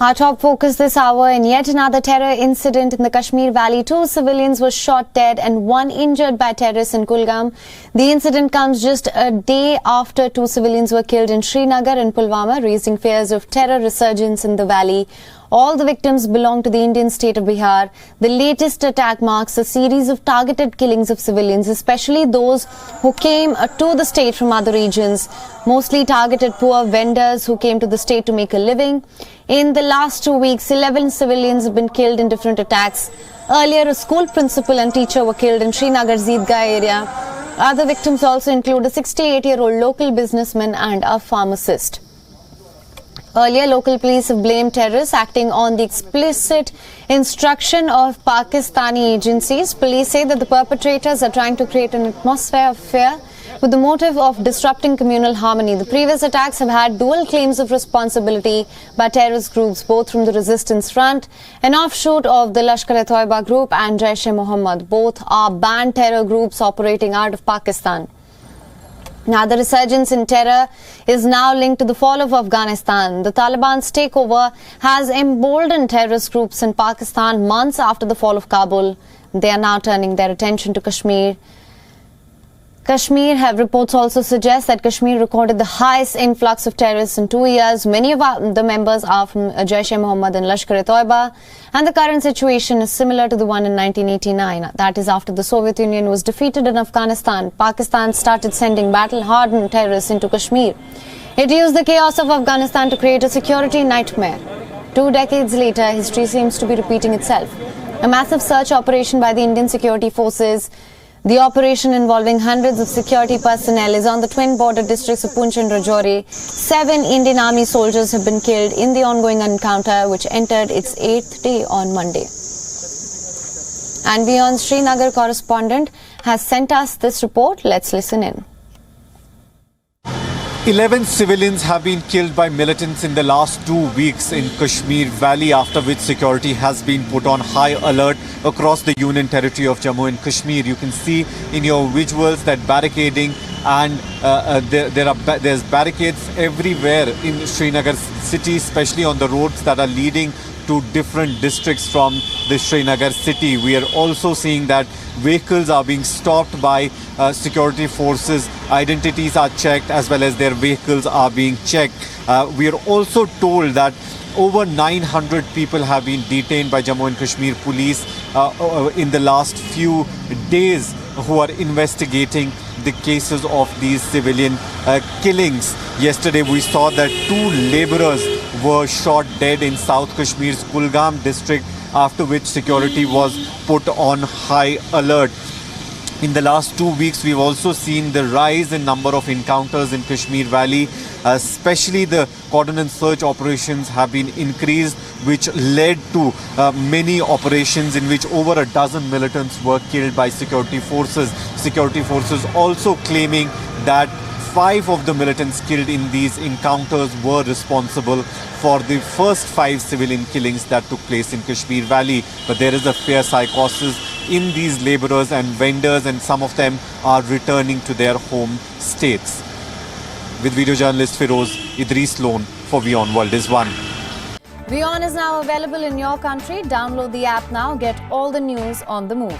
Our top focus this hour in yet another terror incident in the Kashmir Valley. 2 civilians were shot dead and 1 injured by terrorists in Kulgam. The incident comes just a day after 2 civilians were killed in Srinagar and Pulwama, raising fears of terror resurgence in the valley. All the victims belong to the Indian state of Bihar. The latest attack marks a series of targeted killings of civilians, especially those who came to the state from other regions. Mostly targeted poor vendors who came to the state to make a living. In the last 2 weeks, 11 civilians have been killed in different attacks. Earlier, a school principal and teacher were killed in Srinagar Zeedgah area. Other victims also include a 68-year-old local businessman and a pharmacist. Earlier, local police have blamed terrorists acting on the explicit instruction of Pakistani agencies. Police say that the perpetrators are trying to create an atmosphere of fear with the motive of disrupting communal harmony. The previous attacks have had dual claims of responsibility by terrorist groups, both from the Resistance Front, an offshoot of the Lashkar-e-Toiba group, and Jaish-e-Mohammed. Both are banned terror groups operating out of Pakistan. Now, the resurgence in terror is now linked to the fall of Afghanistan. The Taliban's takeover has emboldened terrorist groups in Pakistan months after the fall of Kabul. They are now turning their attention to Kashmir. Reports also suggest that Kashmir recorded the highest influx of terrorists in 2 years. Many of the members are from Jaish-e-Mohammed and Lashkar-e-Toiba, and the current situation is similar to the one in 1989. That is, after the Soviet Union was defeated in Afghanistan, Pakistan started sending battle-hardened terrorists into Kashmir. It used the chaos of Afghanistan to create a security nightmare. 2 decades later, history seems to be repeating itself. A massive search operation by the Indian security forces, the operation involving hundreds of security personnel, is on the twin border districts of Poonch and Rajouri. 7 Indian Army soldiers have been killed in the ongoing encounter, which entered its 8th day on Monday. And Beyond Srinagar correspondent has sent us this report. Let's listen in. 11 civilians have been killed by militants in the last 2 weeks in Kashmir Valley, after which security has been put on high alert across the Union territory of Jammu and Kashmir. You can see in your visuals that barricading and there's barricades everywhere in Srinagar city, especially on the roads that are leading to different districts from the Srinagar city. We are also seeing that vehicles are being stopped by security forces. Identities are checked as well as their vehicles are being checked. We are also told that over 900 people have been detained by Jammu and Kashmir police in the last few days, who are investigating the cases of these civilian killings. Yesterday we saw that 2 laborers were shot dead in South Kashmir's Kulgam district, after which security was put on high alert. In the last 2 weeks, we've also seen the rise in number of encounters in Kashmir Valley, especially the cordon and search operations have been increased, which led to many operations in which over a dozen militants were killed by security forces. Security forces also claiming that 5 of the militants killed in these encounters were responsible for the first 5 civilian killings that took place in Kashmir Valley. But there is a fear psychosis in these laborers and vendors, and some of them are returning to their home states. With video journalist Feroz Idris Lone for WION World is One. WION is now available in your country. Download the app now. Get all the news on the move.